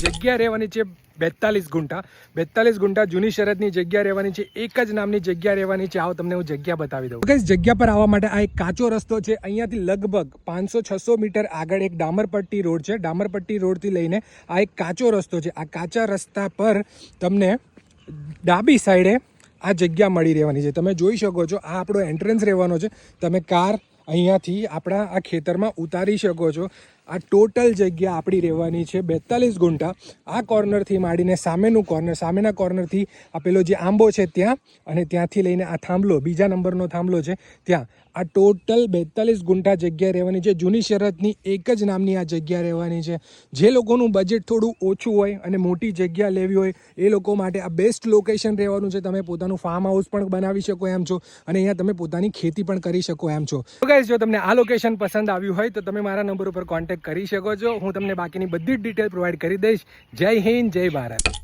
જગ્યા રહેવાની છે 42 ગુંઠા 42 ગુંઠા જૂની શરતની જગ્યા રહેવાની છે. એક જ નામની જગ્યા રહેવાની છે. આવો તમને હું જગ્યા બતાવી દઉં. ગાઈસ, જગ્યા પર આવવા માટે આ એક કાચો રસ્તો છે. અહીંયાથી લગભગ 500-600 મીટર આગળ એક ડામરપટ્ટી રોડ છે. ડામરપટ્ટી રોડથી લઈને આ એક કાચો રસ્તો છે. આ કાચા રસ્તા પર તમને ડાબી સાઈડે આ જગ્યા મળી રહેવાની છે. તમે જોઈ શકો છો, આ આપણો એન્ટ્રન્સ રહેવાનો છે. તમે કાર અહીંયાથી આપણા આ ખેતરમાં ઉતારી શકો છો. આ ટોટલ જગ્યા આપણી રહેવાની છે 42 ગુંઠા. આ કોર્નરથી માંડીને સામેનું કોર્નર, સામેના કોર્નરથી આ પેલો જે આંબો છે ત્યાં, અને ત્યાંથી લઈને આ થાંભલો, બીજા નંબરનો થાંભલો છે ત્યાં, આ ટોટલ 42 ગુંઠા જગ્યા રહેવાની છે. જૂની શરતની એક જ નામની આ જગ્યા રહેવાની છે. જે લોકોનું બજેટ થોડું ઓછું હોય અને મોટી જગ્યા લેવી હોય એ લોકો માટે આ બેસ્ટ લોકેશન રહેવાનું છે. તમે પોતાનું ફાર્મ હાઉસ પણ બનાવી શકો એમ છો, અને અહીંયા તમે પોતાની ખેતી પણ કરી શકો એમ છો. તો ગાઈસ, જો તમને આ લોકેશન પસંદ આવ્યું હોય તો તમે મારા નંબર ઉપર કોન્ટેક્ટ કરી શકો છો. હું તમને બાકીની બધી જ ડિટેલ પ્રોવાઈડ કરી દઈશ. જય હિન્દ, જય ભારત.